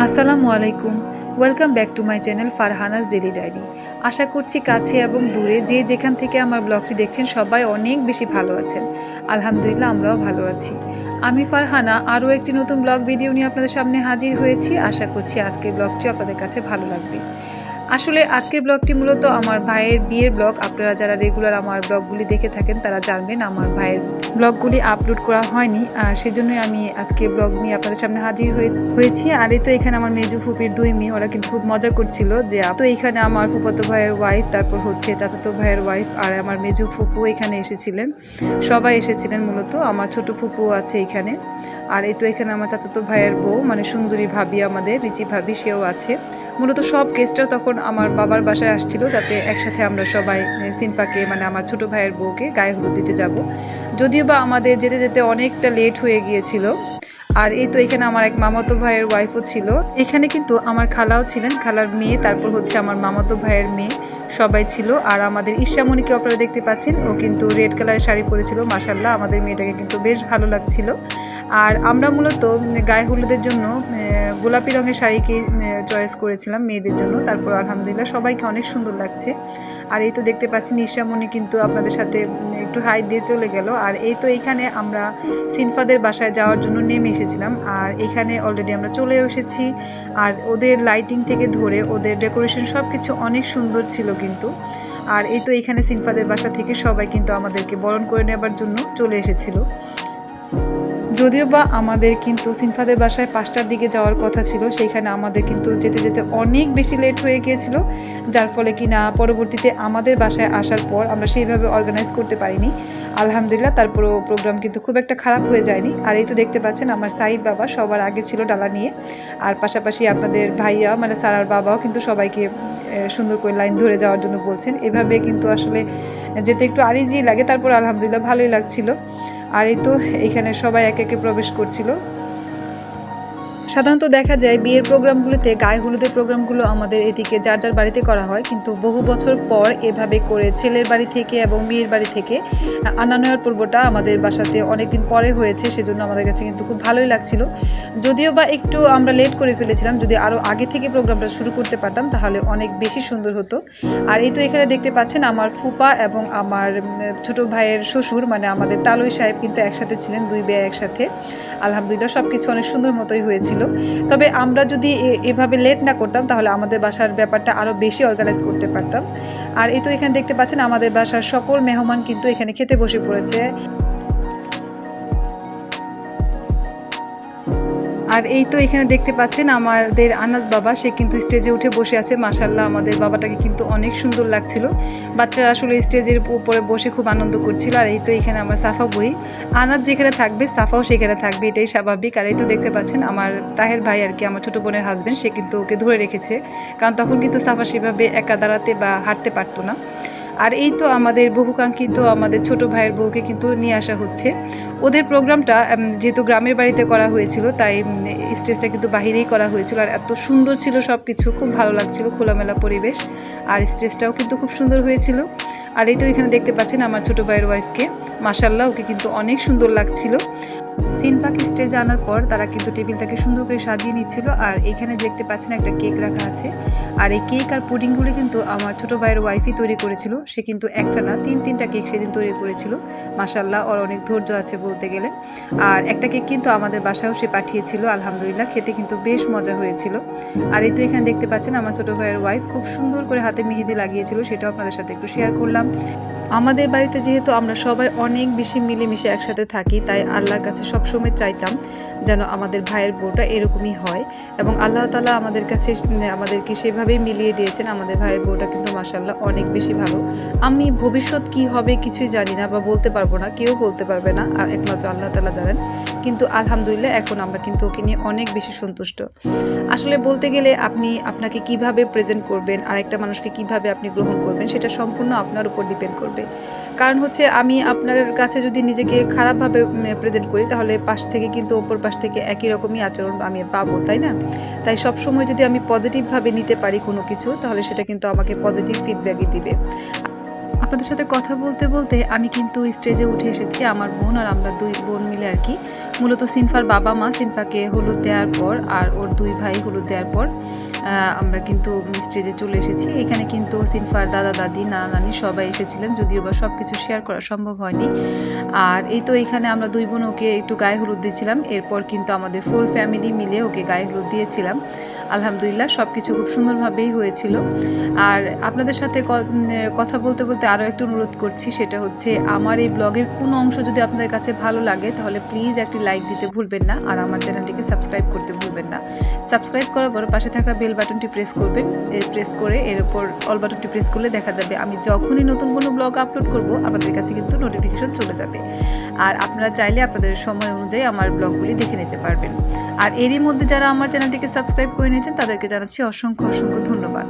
আসসালামু আলাইকুম। Welcome back to my channel Farhana's daily diary. আশা করছি কাছে এবং দূরে যে যেখান থেকে আমার ব্লগটি দেখছেন সবাই অনেক বেশি ভালো আছেন। আলহামদুলিল্লাহ আমরাও ভালো আছি। আমি ফারহানা আরও একটি নতুন ব্লগ ভিডিও নিয়ে আপনাদের সামনে হাজির হয়েছি। আশা করছি আজকের ব্লগটি আপনাদের কাছে ভালো লাগবে। আসলে আজকের ব্লগটি মূলত আমার ভাইয়ের বিয়ের ব্লগ। আপনারা যারা রেগুলার আমার ব্লগগুলি দেখে থাকেন তারা জানবেন আমার ভাইয়ের ব্লগগুলি আপলোড করা হয়নি, আর সেজন্যই আমি আজকে ব্লগ নিয়ে আপনাদের সামনে হাজির হয়েছি। আর এই তো এখানে আমার মেজু ফুপির দুই মেয়ে, ওরা কিন্তু খুব মজা করছিল যে তো এখানে আমার ফুফাতো ভাইয়ের ওয়াইফ, তারপর হচ্ছে চাচাতো ভাইয়ের ওয়াইফ আর আমার মেজু ফুপু এখানে এসেছিলেন। সবাই এসেছিলেন, মূলত আমার ছোট ফুপু আছে এখানে। আর এই তো এখানে আমার চাচাতো ভাইয়ের বউ, মানে সুন্দরী ভাবি, আমাদের রিচি ভাবি, সেও আছে। মূলত সব গেস্টরা তখন আমার বাবার বাসায় আসছিল, যাতে একসাথে আমরা সবাই সিনফাকে, মানে আমার ছোট ভাইয়ের বউকে গায়ে হলুদ দিতে যাব। যদিও বা আমাদের যেতে যেতে অনেকটা লেট হয়ে গিয়েছিল। আর এই তো এখানে আমার এক মামাতো ভাইয়ের ওয়াইফও ছিল। এখানে কিন্তু আমার খালাও ছিলেন, খালার মেয়ে, তারপর হচ্ছে আমার মামাতো ভাইয়ের মেয়ে, সবাই ছিল। আর আমাদের ঈশামণিকে আপনারা দেখতে পাচ্ছেন, ও কিন্তু রেড কালারের শাড়ি পরেছিল। মাশাআল্লাহ আমাদের মেয়েটাকে কিন্তু বেশ ভালো লাগছিল। আর আমরা মূলত গায়ে হলুদের জন্য গোলাপি রঙের শাড়িকে চয়েস করেছিলাম মেয়েদের জন্য। তারপর আলহামদুলিল্লাহ সবাইকে অনেক সুন্দর লাগছে। আর এই তো দেখতে পাচ্ছেন ঈশামণি কিন্তু আপনাদের সাথে একটু হাই দিয়ে চলে গেল। আর এই তো এইখানে আমরা সিনফাদের বাসায় যাওয়ার জন্য নেমে এসেছিলাম, আর এখানে অলরেডি আমরা চলে এসেছি। আর ওদের লাইটিং থেকে ধরে ওদের ডেকোরেশন সব কিছু অনেক সুন্দর ছিল কিন্তু। আর এই তো এখানে সিনফাদের বাসা থেকে সবাই কিন্তু আমাদেরকে বরণ করে নেবার জন্য চলে এসেছিল। যদিও বা আমাদের কিন্তু সিনফাদের বাসায় 5টার দিকে যাওয়ার কথা ছিল, সেইখানে আমাদের কিন্তু যেতে যেতে অনেক বেশি লেট হয়ে গিয়েছিল, যার ফলে কিনা পরবর্তীতে আমাদের বাসায় আসার পর আমরা সেইভাবে অর্গানাইজ করতে পারিনি। আলহামদুলিল্লাহ তারপরও প্রোগ্রাম কিন্তু খুব একটা খারাপ হয়ে যায়নি। আর এই তো দেখতে পাচ্ছেন আমার সাইদ বাবা সবার আগে ছিল ডালা নিয়ে, আর পাশাপাশি আপনাদের ভাইয়া মানে সারার বাবাও কিন্তু সবাইকে সুন্দর করে লাইন ধরে যাওয়ার জন্য বলছেন। এভাবে কিন্তু আসলে যেতে একটু আরিজি লাগে, তারপর আলহামদুলিল্লাহ ভালোই লাগছিল। আর এই তো এখানে সবাই একে একে প্রবেশ করছিল। সাধারণত দেখা যায় বিয়ের প্রোগ্রামগুলোতে গায়ে হলুদের প্রোগ্রামগুলো আমাদের এদিকে যার যার বাড়িতে করা হয়, কিন্তু বহু বছর পর এভাবে করে ছেলের বাড়ি থেকে এবং মেয়ের বাড়ি থেকে আনানোর পর্বটা আমাদের বাসাতে অনেকদিন পরে হয়েছে, সেজন্য আমাদের কাছে কিন্তু খুব ভালোই লাগছিল। যদিও বা একটু আমরা লেট করে ফেলেছিলাম, যদি আরও আগে থেকে প্রোগ্রামটা শুরু করতে পারতাম তাহলে অনেক বেশি সুন্দর হতো। আর এই তো এখানে দেখতে পাচ্ছেন আমার ফুপা এবং আমার ছোট ভাইয়ের শ্বশুর, মানে আমাদের তালুই সাহেব কিন্তু একসাথে ছিলেন, দুই বিয়ে একসাথে। আলহামদুলিল্লাহ সব কিছু অনেক সুন্দর মতোই হয়েছিল। তবে আমরা যদি এভাবে লেট না করতাম তাহলে আমাদের বাসার ব্যাপারটা আরও বেশি অর্গানাইজ করতে পারতাম। আর এই তো এখানে দেখতে পাচ্ছেন আমাদের বাসার সকল মেহমান কিন্তু এখানে খেতে বসে পড়েছে। আর এই তো এখানে দেখতে পাচ্ছেন আমাদের আনাস বাবা, সে কিন্তু স্টেজে উঠে বসে আছে। মাশাআল্লাহ আমাদের বাবাটাকে কিন্তু অনেক সুন্দর লাগছিল। বাচ্চারা আসলে স্টেজের উপরে বসে খুব আনন্দ করছিল। আর এই তো এখানে আমার সাফা বুড়ি, আনাস যেখানে থাকবে সাফাও সেখানে থাকবে, এটাই স্বাভাবিক। আর এই তো দেখতে পাচ্ছেন আমার তাহের ভাই আর কি, আমার ছোটো বোনের হাজব্যান্ড, সে কিন্তু ওকে ধরে রেখেছে, কারণ তখন কিন্তু সাফা সেভাবে একা দাঁড়াতে বা হাঁটতে পারতো না। আর এই তো আমাদের বহুকাঙ্ক্ষিত আমাদের ছোট ভাইয়ের বউকে কিন্তু নিয়ে আসা হচ্ছে। ওদের প্রোগ্রামটা যেহেতু গ্রামের বাড়িতে করা হয়েছিল, তাই স্টেজটা কিন্তু বাহিরেই করা হয়েছিল। আর এত সুন্দর ছিল সব কিছু, খুব ভালো লাগছিল, খোলামেলা পরিবেশ। আর স্টেজটাও কিন্তু খুব সুন্দর হয়েছিল। আর এই তো এখানে দেখতে পাচ্ছেন আমার ছোট ভাইয়ের ওয়াইফকে, মাশাআল্লাহ ওকে কিন্তু অনেক সুন্দর লাগছিল। সিনফাকে স্টেজে আনার পর তারা কিন্তু টেবিলটাকে সুন্দর করে সাজিয়ে নিচ্ছিল। আর এখানে দেখতে পাচ্ছেন একটা কেক রাখা আছে। আর এই কেক আর পুডিংগুলো কিন্তু আমার ছোট ভাইয়ের ওয়াইফই তৈরি করেছিল। সে কিন্তু একটা না তিনটা কেক সেদিন তৈরি করেছিল। মাশাআল্লাহ ওর অনেক ধৈর্য আছে বলতে গেলে। আর একটা কেক কিন্তু আমাদের বাসায়ও সে পাঠিয়েছিল, আলহামদুলিল্লাহ খেতে কিন্তু বেশ মজা হয়েছিল। আর এই তো এখানে দেখতে পাচ্ছেন আমার ছোট ভাইয়ের ওয়াইফ খুব সুন্দর করে হাতে মেহেদি লাগিয়েছিল, সেটাও আপনাদের সাথে একটু শেয়ার করলাম। আমাদের বাড়িতে যেহেতু আমরা সবাই অনেক বেশি মিলেমিশে একসাথে থাকি, তাই আল্লাহর কাছে সবসময় চাইতাম যেন আমাদের ভাইয়ের বউটা এরকমই হয়। এবং আল্লাহ তাআলা আমাদের কাছে আমাদেরকে সেভাবেই মিলিয়ে দিয়েছেন। আমাদের ভাইয়ের বউটা কিন্তু মাশাআল্লাহ অনেক বেশি ভালো। আমি ভবিষ্যৎ কি হবে কিছুই জানি না বা বলতে পারবো না, কেউ বলতে পারবে না, আর একমাত্র আল্লাহ তাআলা জানেন। কিন্তু আলহামদুলিল্লাহ এখন আমরা কিন্তু ওকে নিয়ে অনেক বেশি সন্তুষ্ট। আসলে বলতে গেলে আপনি আপনাকে কিভাবে প্রেজেন্ট করবেন আর একটা মানুষকে কিভাবে আপনি গ্রহণ করবেন, সেটা সম্পূর্ণ আপনার উপর ডিপেন্ড করবে। কারণ হচ্ছে আমি আপনার কাছে যদি নিজেকে খারাপভাবে প্রেজেন্ট করি, তাহলে পাশ থেকে কিন্তু অপর পাশ থেকে একই রকমই আচরণ আমি পাবো, তাই না? তাই সবসময় যদি আমি পজিটিভভাবে নিতে পারি কোনো কিছু, তাহলে সেটা কিন্তু আমাকে পজিটিভ ফিডব্যাকই দিবে। আপনাদের সাথে কথা বলতে বলতে আমি কিন্তু স্টেজে উঠে এসেছি, আমার বোন আর আমরা দুই বোন মিলে আর কি। মূলত সিনফার বাবা মা সিনফাকে হলুদ দেওয়ার পর আর ওর 2 ভাই হলুদ দেওয়ার পর আমরা কিন্তু স্টেজে চলে এসেছি। এখানে কিন্তু সিনফার দাদা দাদি নানা নানি সবাই এসেছিলেন, যদিও বা সব কিছু শেয়ার করা সম্ভব হয়নি। আর এই তো এখানে আমরা 2 বোন ওকে একটু গায়ে হলুদ দিয়েছিলাম, এরপর কিন্তু আমাদের ফুল ফ্যামিলি মিলে ওকে গায়ে হলুদ দিয়েছিলাম। আলহামদুলিল্লাহ সব কিছু খুব সুন্দরভাবেই হয়েছিল। আর আপনাদের সাথে কথা বলতে বলতে আরও একটু অনুরোধ করছি, সেটা হচ্ছে আমার এই ব্লগের কোনো অংশ যদি আপনাদের কাছে ভালো লাগে তাহলে প্লিজ একটি লাইক দিতে ভুলবেন না, আর আমার চ্যানেলটিকে সাবস্ক্রাইব করতে ভুলবেন না। সাবস্ক্রাইব করার পর পাশে থাকা বেল বাটনটি প্রেস করবেন, প্রেস করে এর উপর অল বাটনটি প্রেস করলে দেখা যাবে আমি যখনই নতুন কোনো ব্লগ আপলোড করব আপনাদের কাছে কিন্তু নোটিফিকেশন চলে যাবে। আর আপনারা চাইলে আপনাদের সময় অনুযায়ী আমার ব্লগগুলি দেখে নিতে পারবেন। আর এরই মধ্যে যারা আমার চ্যানেলটিকে সাবস্ক্রাইব করে নিয়েছেন তাদেরকে জানাচ্ছি অসংখ্য অসংখ্য ধন্যবাদ।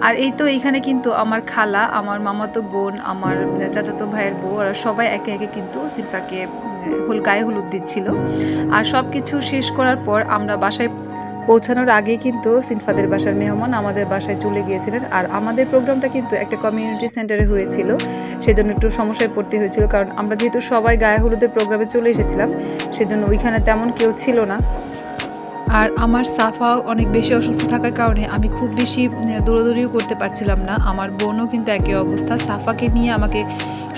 আর এই তো এইখানে কিন্তু আমার খালা, আমার মামাতো বোন, আমার চাচাতো ভাইয়ের বউ, ওরা সবাই একে একে কিন্তু সিনফাকে গায়ে হলুদ দিচ্ছিল। আর সব কিছু শেষ করার পর আমরা বাসায় পৌঁছানোর আগেই কিন্তু সিনফাদের বাসার মেহমান আমাদের বাসায় চলে গিয়েছিলেন। আর আমাদের প্রোগ্রামটা কিন্তু একটা কমিউনিটি সেন্টারে হয়েছিল, সেজন্য একটু সমস্যায় পড়তে হয়েছিল, কারণ আমরা যেহেতু সবাই গায়ে হলুদের প্রোগ্রামে চলে এসেছিলাম সেজন্য ওইখানে তেমন কেউ ছিল না। আর আমার সাফা অনেক বেশি অসুস্থ থাকার কারণে আমি খুব বেশি দৌড়াদৌড়িও করতে পারছিলাম না। আমার বোনও কিন্তু একই অবস্থা, সাফাকে নিয়ে আমাকে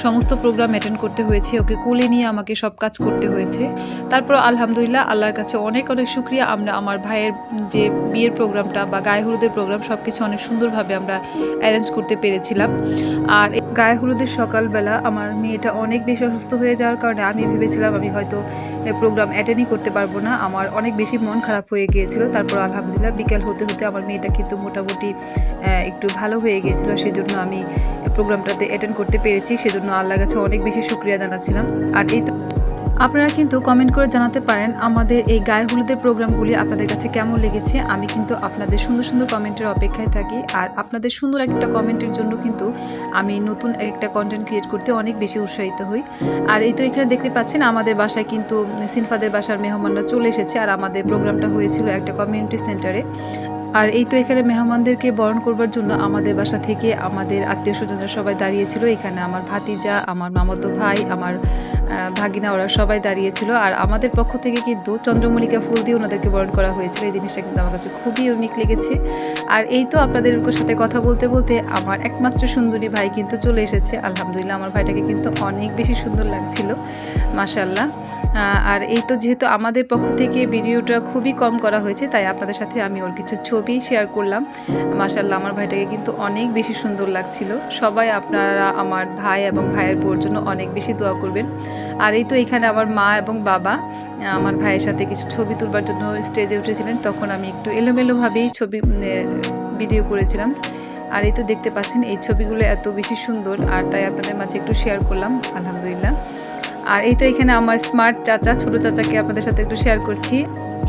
সমস্ত প্রোগ্রাম অ্যাটেন্ড করতে হয়েছে, ওকে কোলে নিয়ে আমাকে সব কাজ করতে হয়েছে। তারপর আলহামদুলিল্লাহ আল্লাহর কাছে অনেক অনেক শুকরিয়া, আমরা আমার ভাইয়ের যে বিয়ের প্রোগ্রামটা বা গায়ে হলুদের প্রোগ্রাম সব কিছু অনেক সুন্দরভাবে আমরা অ্যারেঞ্জ করতে পেরেছিলাম। আর গায়ে হলুদের সকালবেলা আমার মেয়েটা অনেক বেশি অসুস্থ হয়ে যাওয়ার কারণে আমি ভেবেছিলাম আমি হয়তো প্রোগ্রাম অ্যাটেন্ডই করতে পারবো না, আমার অনেক বেশি মন খারাপ হয়ে গিয়েছিল। তারপর আলহামদুলিল্লাহ বিকেল হতে হতে আমার মেয়েটা কিন্তু মোটামুটি একটু ভালো হয়ে গিয়েছিল, সেজন্য আমি প্রোগ্রামটাতে অ্যাটেন্ড করতে পেরেছি, সেজন্য আল্লাহর কাছে অনেক বেশি শুকরিয়া জানাচ্ছিলাম। আর এই তো আপনারা কিন্তু কমেন্ট করে জানাতে পারেন আমাদের এই গায়ে হলুদের প্রোগ্রামগুলি আপনাদের কাছে কেমন লেগেছে। আমি কিন্তু আপনাদের সুন্দর সুন্দর কমেন্টের অপেক্ষায় থাকি, আর আপনাদের সুন্দর একটা কমেন্টের জন্য কিন্তু আমি নতুন একটা কন্টেন্ট ক্রিয়েট করতে অনেক বেশি উৎসাহিত হই। আর এই তো এখানে দেখতে পাচ্ছেন আমাদের বাসায় কিন্তু সিনফাদের বাসার মেহমানরা চলে এসেছে, আর আমাদের প্রোগ্রামটা হয়েছিল একটা কমিউনিটি সেন্টারে। আর এই তো এখানে মেহমানদেরকে বরণ করবার জন্য আমাদের বাসা থেকে আমাদের আত্মীয় স্বজনরা সবাই দাঁড়িয়েছিল। এখানে আমার ভাতিজা, আমার মামাতো ভাই, আমার ভাগিনা, ওরা সবাই দাঁড়িয়েছিল। আর আমাদের পক্ষ থেকে কিন্তু চন্দ্রমল্লিকা ফুল দিয়ে ওনাদেরকে বরণ করা হয়েছিল। এই জিনিসটা কিন্তু আমার কাছে খুবই ইউনিক লেগেছে। আর এই তো আপনাদের সাথে কথা বলতে বলতে আমার একমাত্র সুন্দরী ভাই কিন্তু চলে এসেছে। আলহামদুলিল্লাহ আমার ভাইটাকে কিন্তু অনেক বেশি সুন্দর লাগছিল, মাশাআল্লাহ। আর এই তো যেহেতু আমাদের পক্ষ থেকে ভিডিওটা খুবই কম করা হয়েছে, তাই আপনাদের সাথে আমি ওর কিছু ছবি শেয়ার করলাম। মাশাআল্লাহ আমার ভাইটাকে কিন্তু অনেক বেশি সুন্দর লাগছিল। সবাই আপনারা আমার ভাই এবং ভাইয়ের বউর জন্য অনেক বেশি দোয়া করবেন। আর এই তো এখানে আমার মা এবং বাবা আমার ভাইয়ের সাথে কিছু ছবি তুলবার জন্য স্টেজে উঠেছিলেন, তখন আমি একটু এলোমেলোভাবেই ভিডিও করেছিলাম। আর এই তো দেখতে পাচ্ছেন এই ছবিগুলো এত বেশি সুন্দর, আর তাই আপনাদের মাঝে একটু শেয়ার করলাম, আলহামদুলিল্লাহ। আর এই তো এখানে আমার স্মার্ট চাচা, ছোট চাচাকে আপনাদের সাথে একটু শেয়ার করছি।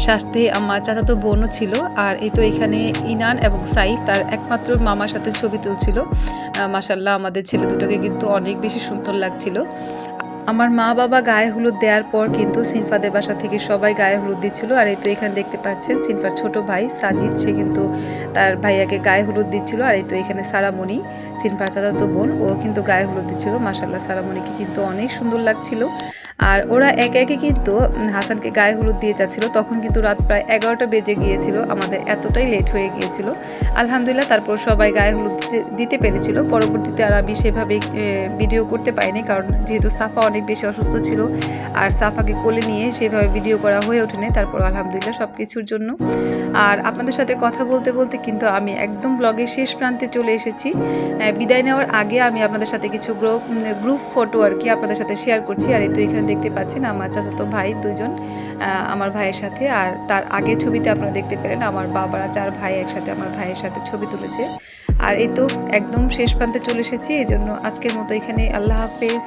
সাথে আমার চাচাতো বোনও ছিল। আর এই তো এখানে ইনান এবং সাইফ তার একমাত্র মামার সাথে ছবি তুলছিল। মাশাআল্লাহ আমাদের ছেলে দুটোকে কিন্তু অনেক বেশি সুন্দর লাগছিল। আমার মা বাবা গায়ে হলুদ দেওয়ার পর কিন্তু সিনফাদের বাসা থেকে সবাই গায়ে হলুদ দিচ্ছিল। আর এই তো এখানে দেখতে পাচ্ছেন সিনফার ছোট ভাই সাজিদ, সে কিন্তু তার ভাইয়াকে গায়ে হলুদ দিচ্ছিল। আর এই তো এখানে সারামণি, সিনফার চাচাতো বোন, ও কিন্তু গায়ে হলুদ দিচ্ছিল। মাশাআল্লাহ সারামণিকে কিন্তু অনেক সুন্দর লাগছিল। আর ওরা একে একে কিন্তু হাসানকে গায়ে হলুদ দিয়ে যাচ্ছিল, তখন কিন্তু রাত প্রায় 11টা বেজে গিয়েছিল, আমাদের এতটাই লেট হয়ে গিয়েছিল। আলহামদুলিল্লাহ তারপর সবাই গায়ে হলুদ দিতে পেরেছিল। পরবর্তীতে আর আমি সেভাবে ভিডিও করতে পারিনি, কারণ যেহেতু সাফা অনেক বেশি অসুস্থ ছিল আর সাফাকে কোলে নিয়ে সেভাবে ভিডিও করা হয়ে ওঠেনি। তারপর আলহামদুলিল্লাহ সব কিছুর জন্য। আর আপনাদের সাথে কথা বলতে বলতে কিন্তু আমি একদম ব্লগের শেষ প্রান্তে চলে এসেছি। বিদায় নেওয়ার আগে আমি আপনাদের সাথে কিছু গ্রুপ ফটো আর কি আপনাদের সাথে শেয়ার করছি। আর এই তো এখানে দেখতে পাচ্ছেন আমার চাচাতো ভাই দুজন আমার ভাইয়ের সাথে, আর তার আগের ছবিতে আপনারা দেখতে পেলেন আমার বাবারা 4 ভাই একসাথে আমার ভাইয়ের সাথে ছবি তুলেছে। আর এই তো একদম শেষ প্রান্তে চলে এসেছি, এই জন্য আজকের মতো এখানে আল্লাহ হাফেজ।